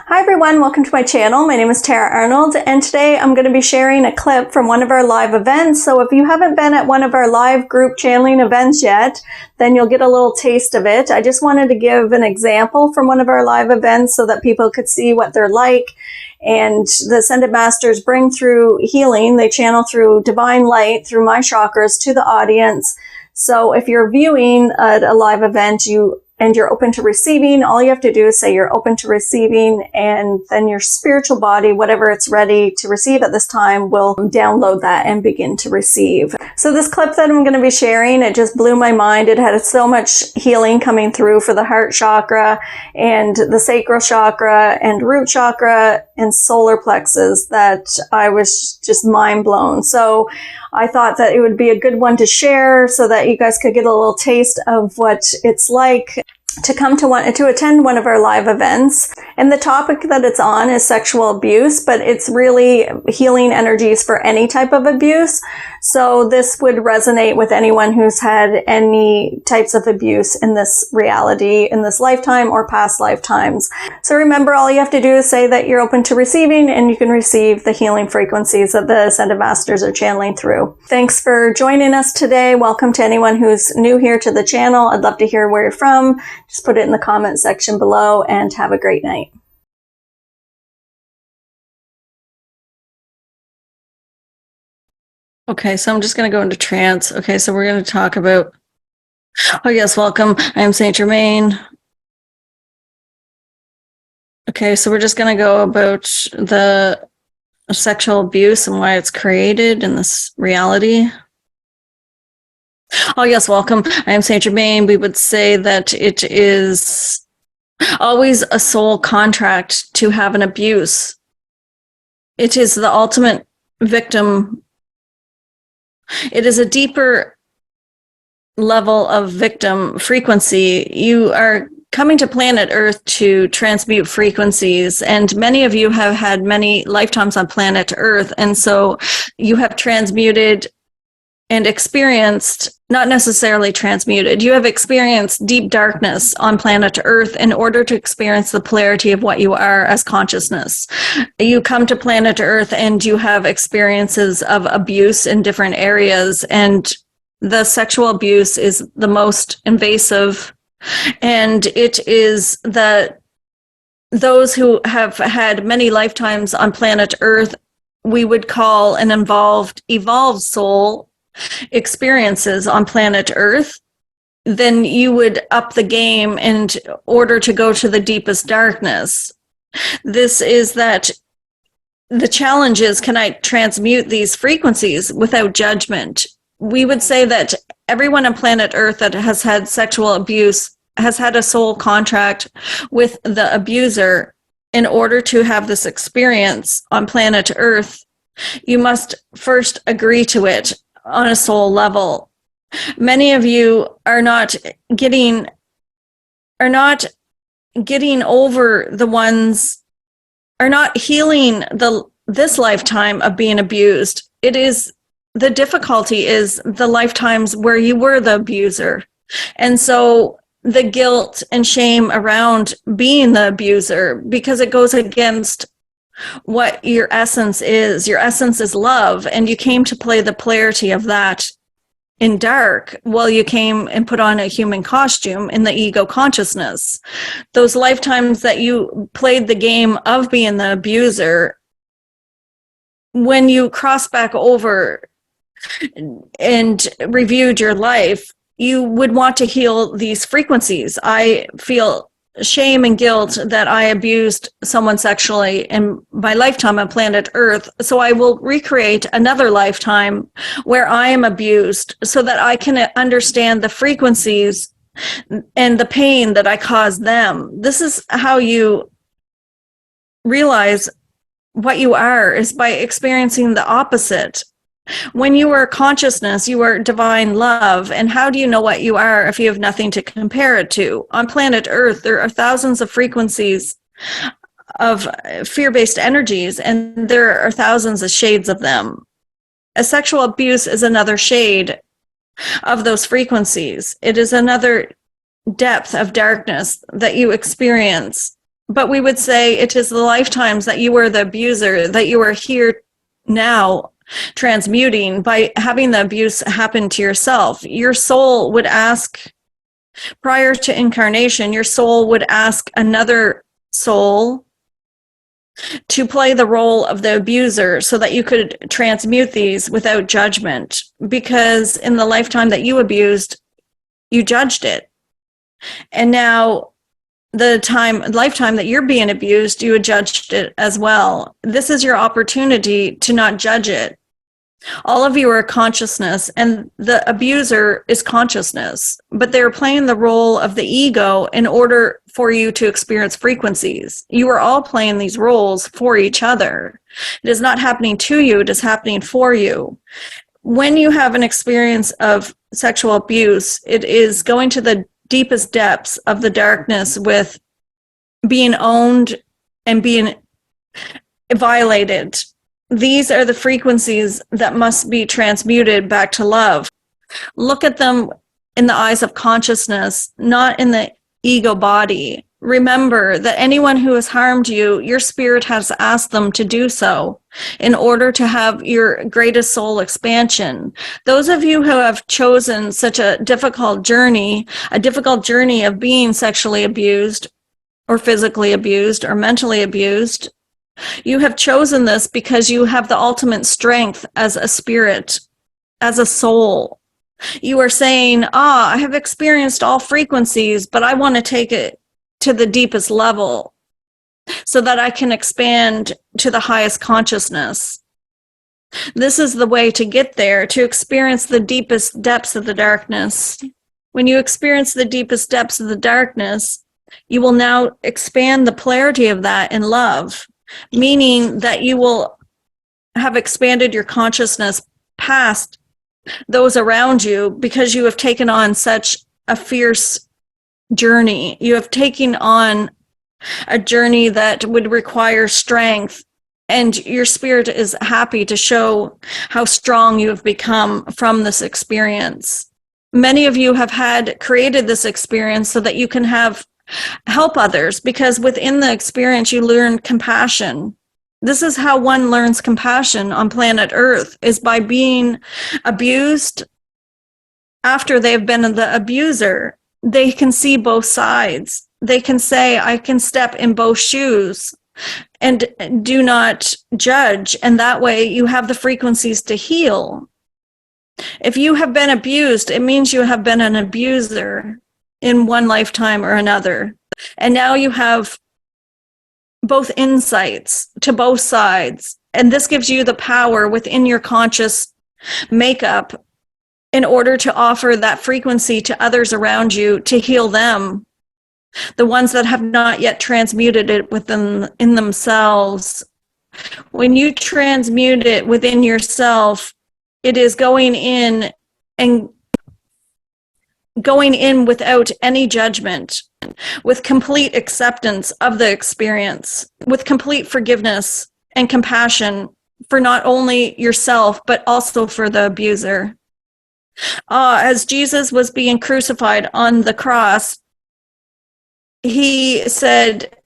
Hi everyone, welcome to my channel. My name is Tara Arnold, and today I'm going to be sharing a clip from one of our live events. So if you haven't been at one of our live group channeling events yet, then you'll get a little taste of it. I just wanted to give an example from one of our live events so that people could see what they're like. And the Ascended Masters bring through healing. They channel through divine light, through my chakras to the audience. So if you're viewing at a live event, and you're open to receiving, all you have to do is say you're open to receiving, and then your spiritual body, whatever it's ready to receive at this time, will download that and begin to receive. So this clip that I'm going to be sharing, it just blew my mind. It had so much healing coming through for the heart chakra and the sacral chakra and root chakra and solar plexus that I was just mind blown. So I thought that it would be a good one to share so that you guys could get a little taste of what it's like to come to attend one of our live events. And the topic that it's on is sexual abuse, but it's really healing energies for any type of abuse. So this would resonate with anyone who's had any types of abuse in this reality, in this lifetime or past lifetimes. So remember, all you have to do is say that you're open to receiving, and you can receive the healing frequencies that the Ascended Masters are channeling through. Thanks for joining us today. Welcome to anyone who's new here to the channel. I'd love to hear where you're from. Just put it in the comment section below, and have a great night. Okay, so I'm just going to go into trance. Okay, so we're going to talk about, oh yes, welcome. I am SaintGermain. Okay, so we're just going to go about the sexual abuse and why it's created in this reality. Oh yes, welcome. I am SaintGermain. We would say that it is always a soul contract to have an abuse. It is the ultimate victim. It is a deeper level of victim frequency. You are coming to planet Earth to transmute frequencies, and many of you have had many lifetimes on planet Earth, and so you have transmuted and experienced, not necessarily transmuted, you have experienced deep darkness on planet Earth in order to experience the polarity of what you are as consciousness. You come to planet Earth and you have experiences of abuse in different areas, and the sexual abuse is the most invasive, and it is that those who have had many lifetimes on planet Earth, we would call an evolved soul, experiences on planet Earth, then you would up the game in order to go to the deepest darkness. This is that the challenge is, can I transmute these frequencies without judgment? We would say that everyone on planet Earth that has had sexual abuse has had a soul contract with the abuser. In order to have this experience on planet Earth, you must first agree to it on a soul level. Many of you are not getting over the ones, are not healing this lifetime of being abused. The difficulty is the lifetimes where you were the abuser. And so the guilt and shame around being the abuser, because it goes against what your essence is. Your essence is love, and you came to play the polarity of that in dark. Well, you came and put on a human costume in the ego consciousness. Those lifetimes that you played the game of being the abuser, when you cross back over and reviewed your life, you would want to heal these frequencies. I feel shame and guilt that I abused someone sexually in my lifetime on planet Earth, so I will recreate another lifetime where I am abused so that I can understand the frequencies and the pain that I caused them. This is how you realize what you are, is by experiencing the opposite. When you are consciousness, you are divine love. And how do you know what you are if you have nothing to compare it to? On planet Earth, there are thousands of frequencies of fear-based energies, and there are thousands of shades of them. A sexual abuse is another shade of those frequencies. It is another depth of darkness that you experience but we would say it is the lifetimes that you were the abuser, that you are here now transmuting by having the abuse happen to yourself. Your soul would ask, prior to incarnation, your soul would ask another soul to play the role of the abuser so that you could transmute these without judgment. Because in the lifetime that you abused, you judged it. And now the lifetime that you're being abused, you judged it as well. This is your opportunity to not judge it. All of you are consciousness, and the abuser is consciousness, but they're playing the role of the ego in order for you to experience frequencies. You are all playing these roles for each other. It is not happening to you, it is happening for you. When you have an experience of sexual abuse, it is going to the deepest depths of the darkness with being owned and being violated. These are the frequencies that must be transmuted back to love. Look at them in the eyes of consciousness, not in the ego body. Remember that anyone who has harmed you, your spirit has asked them to do so in order to have your greatest soul expansion. Those of you who have chosen such a difficult journey of being sexually abused or physically abused or mentally abused, you have chosen this because you have the ultimate strength as a spirit, as a soul. You are saying, I have experienced all frequencies, but I want to take it to the deepest level so that I can expand to the highest consciousness. This is the way to get there, to experience the deepest depths of the darkness. When you experience the deepest depths of the darkness, you will now expand the polarity of that in love. Meaning that you will have expanded your consciousness past those around you because you have taken on such a fierce journey. You have taken on a journey that would require strength, and your spirit is happy to show how strong you have become from this experience. Many of you have created this experience so that you can help others, because within the experience you learn compassion. This is how one learns compassion on planet Earth, is by being abused. After they've been the abuser, they can see both sides. They can say, I can step in both shoes and do not judge. And that way you have the frequencies to heal. If you have been abused, it means you have been an abuser in one lifetime or another. And now you have both insights to both sides. And this gives you the power within your conscious makeup in order to offer that frequency to others around you to heal them, the ones that have not yet transmuted it in themselves. When you transmute it within yourself, it is going in without any judgment, with complete acceptance of the experience, with complete forgiveness and compassion for not only yourself, but also for the abuser. As Jesus was being crucified on the cross, he said,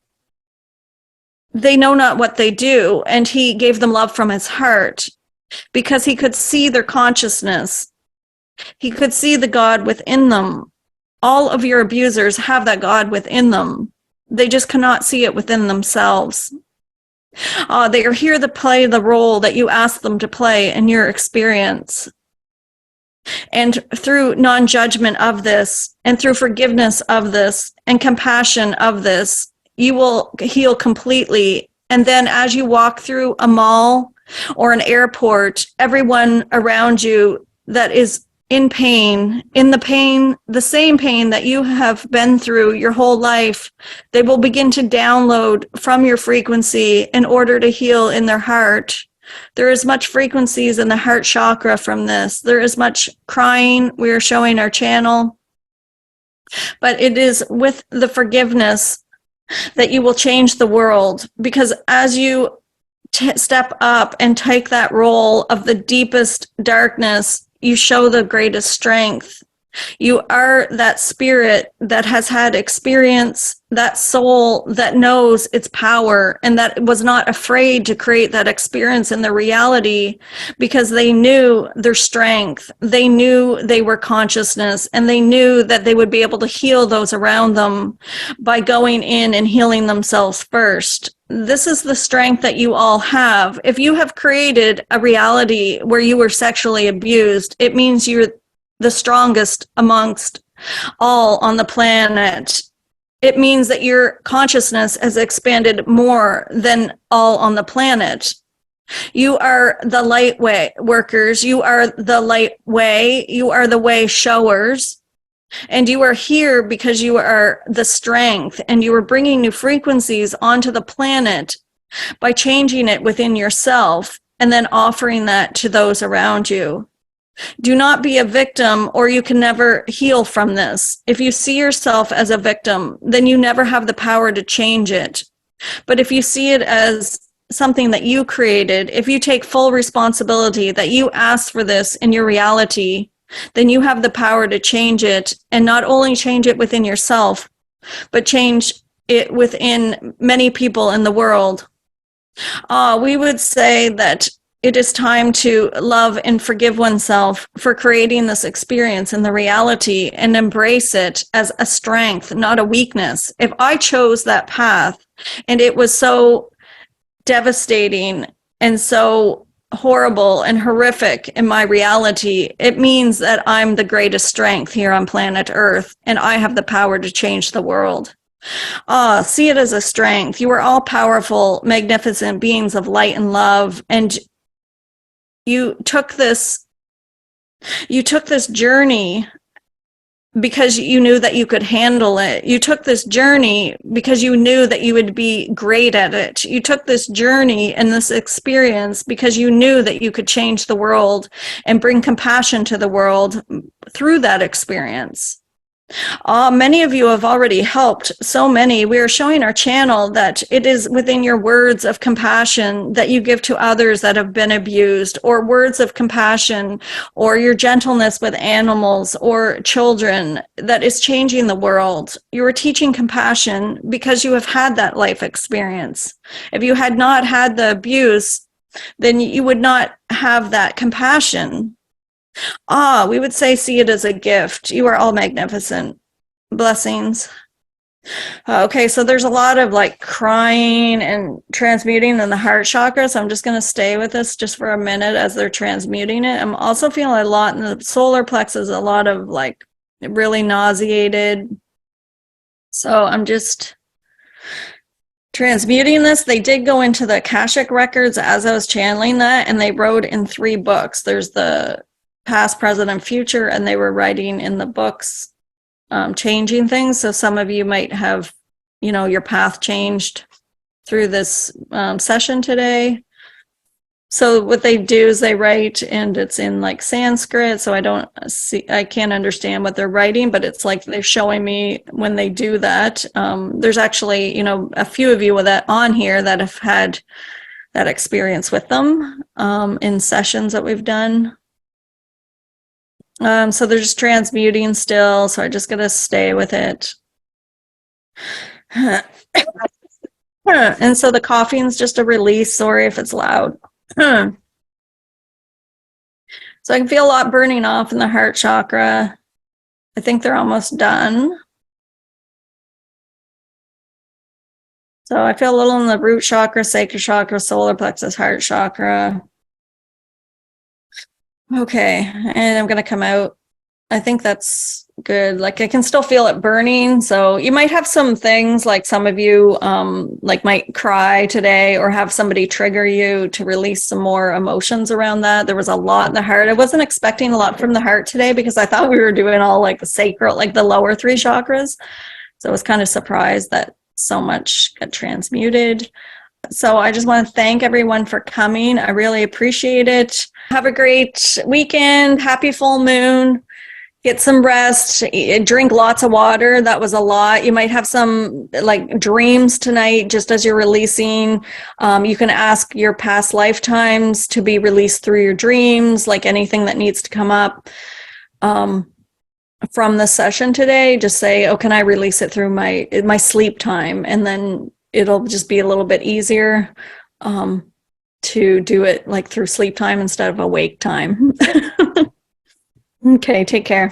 they know not what they do, and he gave them love from his heart because he could see their consciousness. He could see the God within them. All of your abusers have that God within them. They just cannot see it within themselves. They are here to play the role that you ask them to play in your experience. And through non-judgment of this, and through forgiveness of this, and compassion of this, you will heal completely. And then as you walk through a mall or an airport, everyone around you that is in pain, the same pain that you have been through your whole life, they will begin to download from your frequency in order to heal in their heart. There is much frequencies in the heart chakra from this. There is much crying. We are showing our channel. But it is with the forgiveness that you will change the world, because as you step up and take that role of the deepest darkness, you show the greatest strength. You are that spirit that has had experience, that soul that knows its power and that was not afraid to create that experience in the reality because they knew their strength. They knew they were consciousness, and they knew that they would be able to heal those around them by going in and healing themselves first. This is the strength that you all have. If you have created a reality where you were sexually abused, it means you're the strongest amongst all on the planet. It means that your consciousness has expanded more than all on the planet. You are the light way workers. You are the light way. You are the way showers. And you are here because you are the strength, and you are bringing new frequencies onto the planet by changing it within yourself and then offering that to those around you. Do not be a victim, or you can never heal from this. If you see yourself as a victim, then you never have the power to change it. But if you see it as something that you created, if you take full responsibility that you asked for this in your reality, then you have the power to change it, and not only change it within yourself, but change it within many people in the world. We would say that it is time to love and forgive oneself for creating this experience in the reality and embrace it as a strength, not a weakness. If I chose that path and it was so devastating and so horrible and horrific in my reality, it means that I'm the greatest strength here on planet Earth, and I have the power to change the world. See it as a strength. You are all powerful, magnificent beings of light and love, and you took this journey because you knew that you could handle it. You took this journey because you knew that you would be great at it. You took this journey and this experience because you knew that you could change the world and bring compassion to the world through that experience. Many of you have already helped so many. We are showing our channel that it is within your words of compassion that you give to others that have been abused, or words of compassion, or your gentleness with animals or children that is changing the world. You are teaching compassion because you have had that life experience. If you had not had the abuse, then you would not have that compassion. We would say, see it as a gift. You are all magnificent. Blessings. Okay, so there's a lot of like crying and transmuting in the heart chakra. So I'm just going to stay with this just for a minute as they're transmuting it. I'm also feeling a lot in the solar plexus, a lot of like really nauseated. So I'm just transmuting this. They did go into the Akashic records as I was channeling that, and they wrote in 3 books. There's the past, present, and future, and they were writing in the books, changing things. So some of you might have, your path changed through this session today. So what they do is they write, and it's in like Sanskrit, so I can't understand what they're writing, but it's like they're showing me when they do that. There's actually, a few of you with that on here that have had that experience with them in sessions that we've done. So they're just transmuting still, so I'm just going to stay with it. And so the coughing's just a release. Sorry if it's loud. So I can feel a lot burning off in the heart chakra. I think they're almost done. So I feel a little in the root chakra, sacral chakra, solar plexus, heart chakra. Okay, and I'm going to come out. I think that's good. Like I can still feel it burning. So you might have some things, like some of you might cry today, or have somebody trigger you to release some more emotions around that. There was a lot in the heart. I wasn't expecting a lot from the heart today because I thought we were doing all like the sacral, like the lower 3 chakras. So I was kind of surprised that so much got transmuted. So I just want to thank everyone for coming. I really appreciate it. Have a great weekend. Happy full moon. Get some rest. Drink lots of water. That was a lot. You might have some like dreams tonight just as you're releasing. You can ask your past lifetimes to be released through your dreams, like anything that needs to come up. from the session today, just say, oh, can I release it through my sleep time? And then it'll just be a little bit easier to do it like through sleep time instead of awake time. Okay, take care.